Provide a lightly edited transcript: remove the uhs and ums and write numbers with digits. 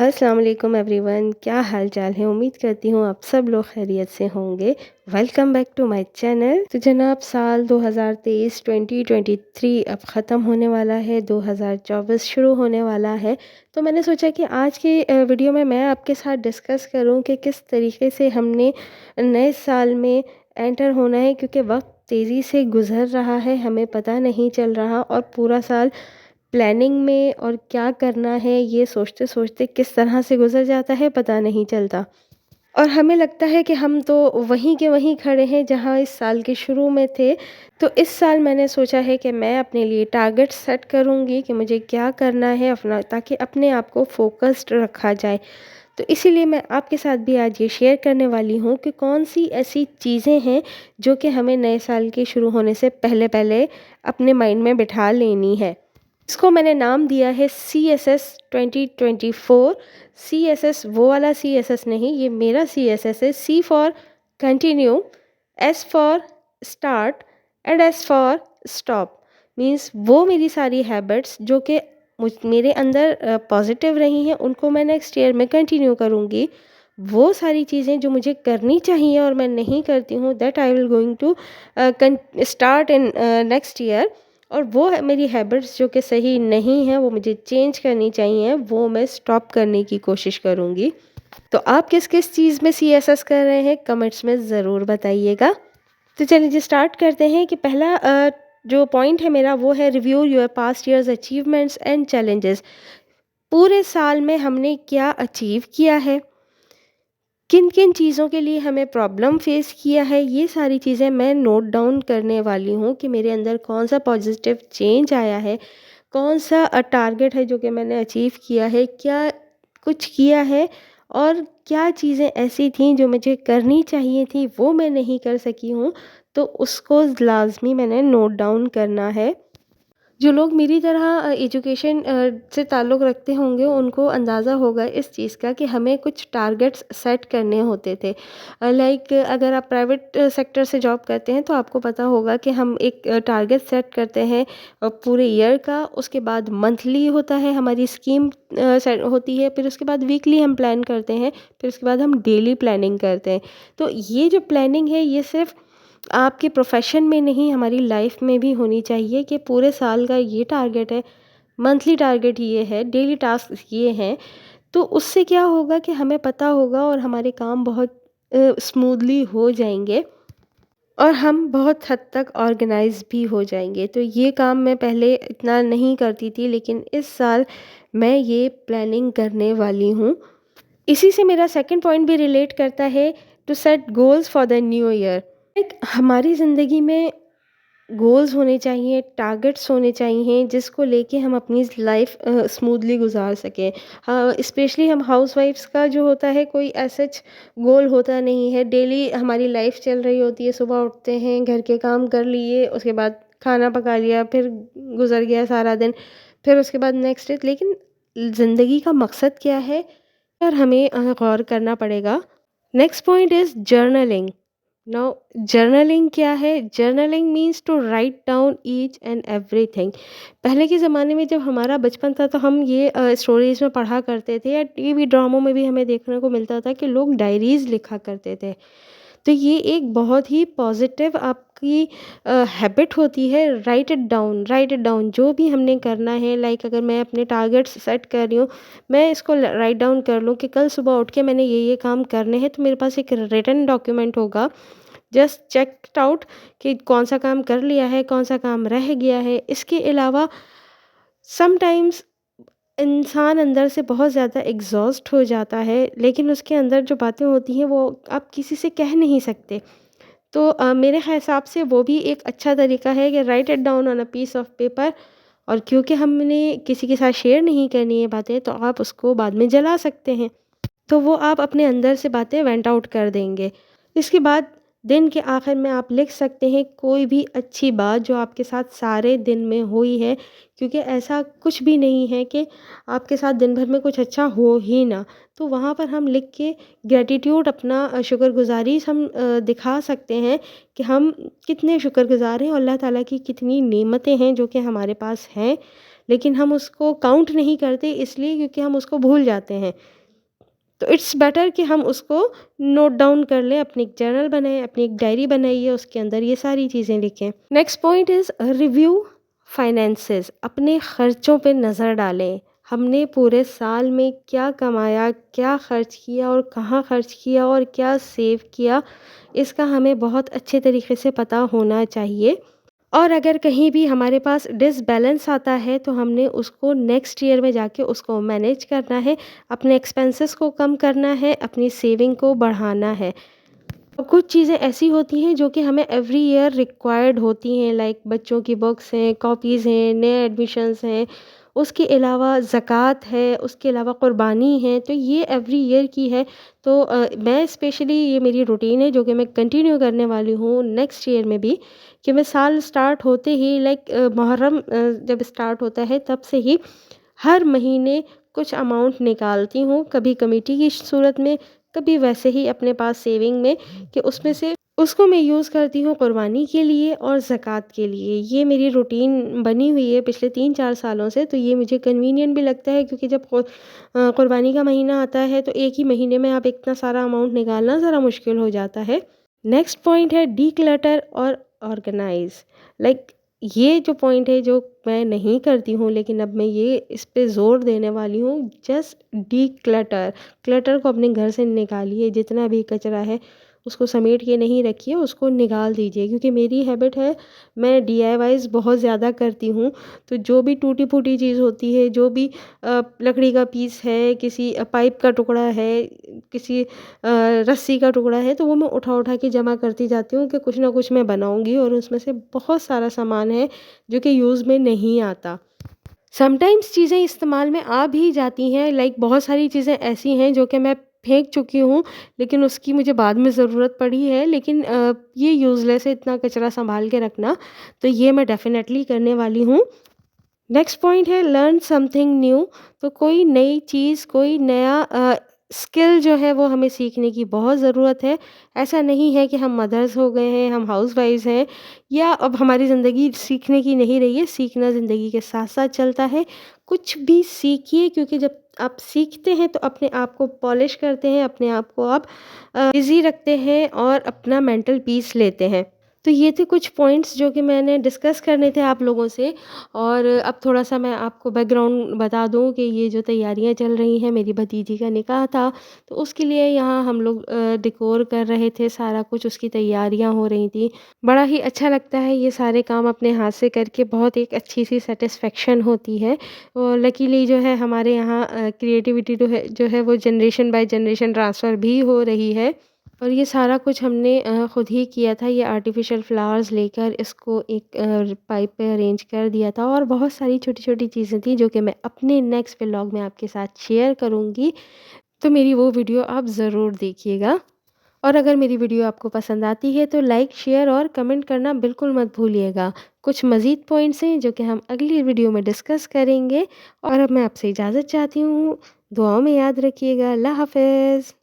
अस्सलाम वालेकुम एवरीवन, क्या हाल चाल है। उम्मीद करती हूँ आप सब लोग खैरियत से होंगे। Welcome back to my channel. तो जनाब, साल 2023 2023 अब ख़त्म होने वाला है, 2024 शुरू होने वाला है। तो मैंने सोचा कि आज के वीडियो में मैं आपके साथ डिस्कस करूँ कि किस तरीके से हमने नए साल में एंटर होना है, क्योंकि वक्त तेज़ी से गुज़र रहा है, हमें पता नहीं चल रहा, और पूरा साल प्लानिंग में और क्या करना है ये सोचते-सोचते किस तरह से गुज़र जाता है पता नहीं चलता। और हमें लगता है कि हम तो वहीं के वहीं खड़े हैं जहाँ इस साल के शुरू में थे। तो इस साल मैंने सोचा है कि मैं अपने लिए टारगेट सेट करूँगी कि मुझे क्या करना है अपना, ताकि अपने आप को फ़ोकस्ड रखा जाए। तो इसीलिए मैं आपके साथ भी आज ये शेयर करने वाली हूँ कि कौन-सी ऐसी चीज़ें हैं जो कि हमें नए साल के शुरू होने से पहले-पहले अपने माइंड में बिठा लेनी है। इसको मैंने नाम दिया है CSS 2024। CSS वो वाला CSS नहीं, ये मेरा CSS है। C for continue, S for start and S for stop. Means वो मेरी सारी हैबिट्स जो कि मेरे अंदर पॉजिटिव रही हैं, उनको मैं नेक्स्ट ईयर में कंटिन्यू करूँगी। वो सारी चीज़ें जो मुझे करनी चाहिए और मैं नहीं करती हूँ, that I will going to start in next year. और वो है मेरी हैबिट्स जो कि सही नहीं है, वो मुझे चेंज करनी चाहिए, वो मैं स्टॉप करने की कोशिश करूँगी। तो आप किस-किस चीज़ में CSS कर रहे हैं, कमेंट्स में ज़रूर बताइएगा। तो चलिए जी स्टार्ट करते हैं कि पहला जो पॉइंट है मेरा वो है review your past years achievements and challenges. पूरे साल में हमने क्या अचीव किया है, किन-किन चीज़ों के लिए हमें प्रॉब्लम फेस किया है, ये सारी चीज़ें मैं नोट डाउन करने वाली हूँ कि मेरे अंदर कौन-सा पॉजिटिव चेंज आया है, कौन-सा टारगेट है जो कि मैंने अचीव किया है, क्या कुछ किया है, और क्या चीज़ें ऐसी थीं जो मुझे करनी चाहिए थी वो मैं नहीं कर सकी हूँ, तो उसको लाज़मी मैंने नोट डाउन करना है। जो लोग मेरी तरह एजुकेशन से ताल्लुक़ रखते होंगे उनको अंदाज़ा होगा इस चीज़ का कि हमें कुछ टारगेट्स सेट करने होते थे। लाइक अगर आप प्राइवेट सेक्टर से जॉब करते हैं तो आपको पता होगा कि हम एक टारगेट सेट करते हैं पूरे ईयर का। उसके बाद मंथली होता है, हमारी स्कीम सेट होती है, फिर उसके बाद वीकली हम प्लान करते हैं, फिर उसके बाद हम डेली प्लानिंग करते हैं। तो ये जो प्लानिंग है ये सिर्फ़ आपके प्रोफेशन में नहीं, हमारी लाइफ में भी होनी चाहिए कि पूरे साल का ये टारगेट है, मंथली टारगेट ये है, डेली टास्क ये हैं। तो उससे क्या होगा कि हमें पता होगा और हमारे काम बहुत स्मूथली हो जाएंगे, और हम बहुत हद तक ऑर्गेनाइज भी हो जाएंगे। तो ये काम मैं पहले इतना नहीं करती थी, लेकिन इस साल मैं ये प्लानिंग करने वाली हूँ। इसी से मेरा सेकंड पॉइंट भी रिलेट करता है, to set goals for the new year. एक हमारी ज़िंदगी में गोल्स होने चाहिए, टारगेट्स होने चाहिए जिसको लेके हम अपनी लाइफ स्मूथली गुजार सकें। हाँ, स्पेशली हम हाउसवाइफ्स का जो होता है कोई सच गोल होता नहीं है। डेली हमारी लाइफ चल रही होती है, सुबह उठते हैं, घर के काम कर लिए, उसके बाद खाना पका लिया, फिर गुजर गया सारा दिन, फिर उसके बाद नेक्स्ट डे। लेकिन ज़िंदगी का मकसद क्या है, पर हमें गौर करना पड़ेगा। Next point is journaling. Now journaling क्या है? Journaling means to write down each and everything. पहले के ज़माने में जब हमारा बचपन था तो हम ये स्टोरीज़ में पढ़ा करते थे, या टीवी ड्रामों में भी हमें देखने को मिलता था कि लोग डायरीज़ लिखा करते थे। तो ये एक बहुत ही पॉजिटिव आपकी हैबिट होती है। राइट इट डाउन जो भी हमने करना है। लाइक अगर मैं अपने टारगेट्स सेट कर रही हूँ, मैं इसको राइट डाउन कर लूँ कि कल सुबह उठ के मैंने ये काम करने हैं, तो मेरे पास एक रिटन डॉक्यूमेंट होगा। जस्ट चेक आउट कि कौन सा काम कर लिया है, कौन सा काम रह गया है। इसके अलावा समटाइम्स इंसान अंदर से बहुत ज़्यादा एग्जॉस्ट हो जाता है, लेकिन उसके अंदर जो बातें होती हैं वो आप किसी से कह नहीं सकते। तो मेरे हिसाब से वो भी एक अच्छा तरीका है कि write it down on a piece of paper. और क्योंकि हमने किसी के साथ शेयर नहीं करनी है बातें, तो आप उसको बाद में जला सकते हैं। तो वो आप अपने अंदर से बातें वेंट आउट कर देंगे। इसके बाद दिन के आखिर में आप लिख सकते हैं कोई भी अच्छी बात जो आपके साथ सारे दिन में हुई है, क्योंकि ऐसा कुछ भी नहीं है कि आपके साथ दिन भर में कुछ अच्छा हो ही ना। तो वहाँ पर हम लिख के ग्रैटिट्यूड अपना शुक्रगुज़ारी हम दिखा सकते हैं कि हम कितने शुक्रगुज़ार हैं और अल्लाह ताला की कितनी नेमतें हैं जो कि हमारे पास हैं, लेकिन हम उसको काउंट नहीं करते इसलिए क्योंकि हम उसको भूल जाते हैं। तो इट्स बेटर कि हम उसको नोट डाउन कर लें, अपनी एक जर्नल बनाएँ, अपनी एक डायरी बनाइए, उसके अंदर ये सारी चीज़ें लिखें। Next point is review finances. अपने खर्चों पे नज़र डालें। हमने पूरे साल में क्या कमाया, क्या खर्च किया और कहाँ खर्च किया और क्या सेव किया, इसका हमें बहुत अच्छे तरीके से पता होना चाहिए। और अगर कहीं भी हमारे पास डिसबैलेंस आता है तो हमने उसको नेक्स्ट ईयर में जाके उसको मैनेज करना है, अपने एक्सपेंसेस को कम करना है, अपनी सेविंग को बढ़ाना है। और कुछ चीज़ें ऐसी होती हैं जो कि हमें एवरी ईयर रिक्वायर्ड होती हैं, लाइक बच्चों की बुक्स हैं, कॉपीज़ हैं, नए एडमिशन्स हैं, उसके अलावा ज़कात है, उसके अलावा कुर्बानी है, तो ये एवरी ईयर की है। तो मैं स्पेशली ये मेरी रूटीन है जो कि मैं कंटिन्यू करने वाली हूँ नेक्स्ट ईयर में भी, कि मैं साल स्टार्ट होते ही लाइक मुहर्रम जब स्टार्ट होता है तब से ही हर महीने कुछ अमाउंट निकालती हूँ, कभी कमेटी की सूरत में, कभी वैसे ही अपने पास सेविंग में, कि उसमें से उसको मैं यूज़ करती हूँ कुर्बानी के लिए और ज़कात के लिए। ये मेरी रूटीन बनी हुई है पिछले 3-4 सालों से, तो ये मुझे कन्वीनिएंट भी लगता है क्योंकि जब कुर्बानी का महीना आता है तो एक ही महीने में आप इतना सारा अमाउंट निकालना ज़रा मुश्किल हो जाता है। नेक्स्ट पॉइंट है डीक्लटर और ऑर्गेनाइज़। लाइक ये जो पॉइंट है जो मैं नहीं करती हूँ, लेकिन अब मैं ये इस पे ज़ोर देने वाली हूँ, जस्ट डीक्लटर। क्लटर को अपने घर से निकालिए, जितना भी कचरा है उसको समेट के नहीं रखिए, उसको निकाल दीजिए, क्योंकि मेरी हैबिट है, मैं डीआईवाईज़ बहुत ज़्यादा करती हूँ। तो जो भी टूटी-फूटी चीज़ होती है, जो भी लकड़ी का पीस है, किसी पाइप का टुकड़ा है, किसी रस्सी का टुकड़ा है, तो वो मैं उठा-उठा के जमा करती जाती हूँ कि कुछ ना कुछ मैं बनाऊँगी, और उसमें से बहुत सारा सामान है जो कि यूज़ में नहीं आता। समटाइम्स चीज़ें इस्तेमाल में आ भी जाती हैं, लाइक बहुत सारी चीज़ें ऐसी हैं जो कि मैं फेंक चुकी हूँ, लेकिन उसकी मुझे बाद में ज़रूरत पड़ी है, लेकिन ये यूज़लेस है इतना कचरा सँभाल के रखना, तो ये मैं डेफ़िनेटली करने वाली हूँ। नेक्स्ट पॉइंट है लर्न समथिंग न्यू। तो कोई नई चीज़, कोई नया स्किल जो है वो हमें सीखने की बहुत ज़रूरत है। ऐसा नहीं है कि हम मदर्स हो गए हैं, हम हाउसवाइफ़्स हैं, या अब हमारी ज़िंदगी सीखने की नहीं रही है, सीखना ज़िंदगी के साथ-साथ चलता है। कुछ भी सीखिए, क्योंकि जब आप सीखते हैं तो अपने आप को पॉलिश करते हैं, अपने आप को आप बिज़ी रखते हैं और अपना मेंटल पीस लेते हैं। तो ये थे कुछ पॉइंट्स जो कि मैंने डिस्कस करने थे आप लोगों से। और अब थोड़ा-सा मैं आपको बैकग्राउंड बता दूँ कि ये जो तैयारियाँ चल रही हैं, मेरी भतीजी का निकाह था, तो उसके लिए यहाँ हम लोग डेकोर कर रहे थे, सारा कुछ उसकी तैयारियाँ हो रही थी। बड़ा ही अच्छा लगता है ये सारे काम अपने हाथ से करके, बहुत एक अच्छी-सी सैटिस्फैक्शन होती है। और लकीली जो है हमारे यहाँ क्रिएटिविटी जो है वो जनरेशन बाय जनरेशन ट्रांसफ़र भी हो रही है। और ये सारा कुछ हमने खुद ही किया था। ये आर्टिफ़िशियल फ्लावर्स लेकर इसको एक पाइप पे अरेंज कर दिया था, और बहुत सारी छोटी-छोटी चीज़ें थी जो कि मैं अपने नेक्स्ट व्लॉग में आपके साथ शेयर करूँगी। तो मेरी वो वीडियो आप ज़रूर देखिएगा। और अगर मेरी वीडियो आपको पसंद आती है तो लाइक, शेयर और कमेंट करना बिल्कुल मत भूलिएगा। कुछ मज़ीद पॉइंट्स हैं जो कि हम अगली वीडियो में डिस्कस करेंगे, और अब मैं आपसे इजाज़त चाहती हूँ। दुआओं में याद रखिएगा। अल्लाह हाफ़िज़।